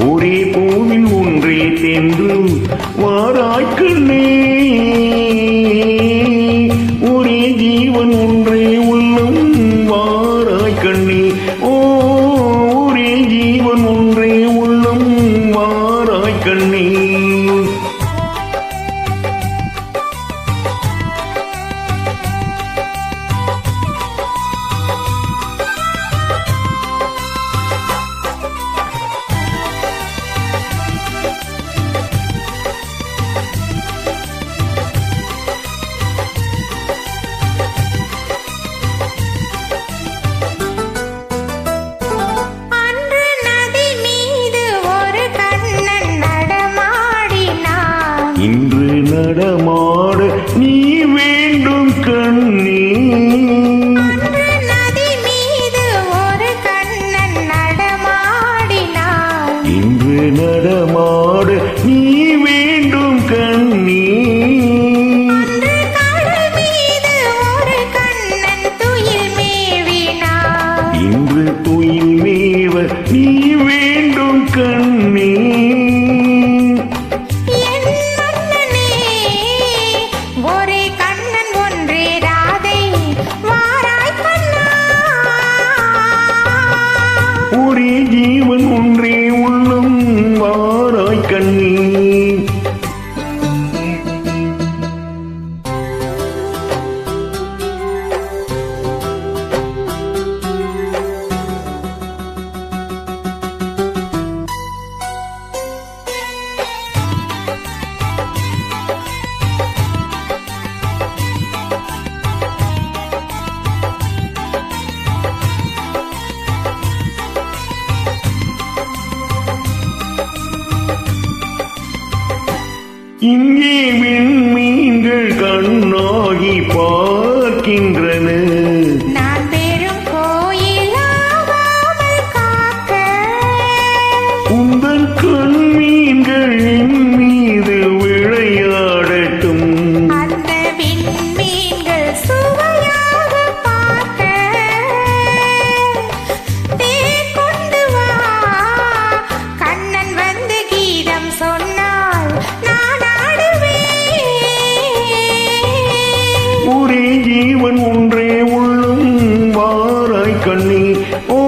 ஒரே பூவில் ஒன்றே தென்று வாராய்க்கண்ணே, ஒரே ஜீவன் ஒன்றே உள்ளம் வாராய்க்கண்ணே. ஓ, ஒரே ஜீவன் ஒன்றே உள்ளம் வாராய்க்கண்ணே. இன்று நடமாட நீ வேண்டும் கண்ணே, நதி மீது ஒரு கண்ணன் நடமாடினான். இன்று நடமாட நீ வேண்டும் கண்ணே, கடல் மீது ஒரு கண்ணன் துயில் மேவினான். இன்று துயில் மேவ நீ வேண்டும் கண்ணே. ஒரே ஜீவன் ஒன்றே உள்ளம் வாராய்க்கண்ணே. இங்கே விண்மீன்கள் கண்ணாகி பார்க்கின்றன, நான் பெரும் கோயிலாகாமல் காக்க. உந்தன் கண்மீன்கள் என் மீது விளையாடட்டும், அந்த விண்மீன்கள் சுவையாக பார்க்க. தேர் கொண்டு வா, கண்ணன் வந்து கீதம் சொன்னால் நான் ஆடுவேன். ஒரே ஜீவன் ஒன்றே உள்ளம் வாராய்க்கண்ணே. ஓ,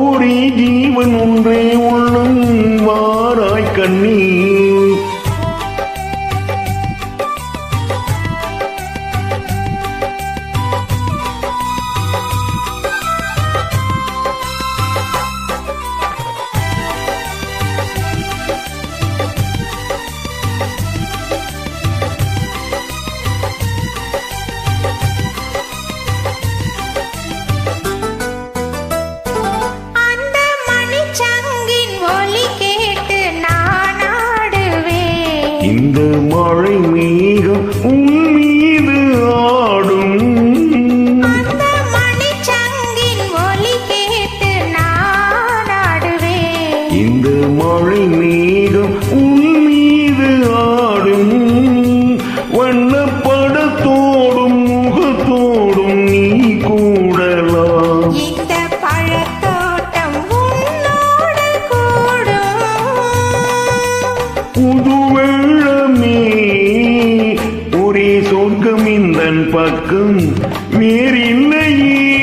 ஒரே ஜீவன் ஒன்றே உள்ளம் வாராய்க்கண்ணே. இந்த மழை மேகம் உன் மீது ஆடும், அந்த மணிச்சங்கின் ஒலி கேட்டு நான் ஆடுவேன். இந்த மழை மேகம் உன் மீது ஆடும், வண்ணப்படத்தோடும் முகத்தோடும் நீ கூடலாம். இந்த பழத்தோட்டம் உன்னோடு கூடும். புது வெள்ளமே, ஒரே சொர்க்கம் இந்த பக்கம் வேறில்லையே.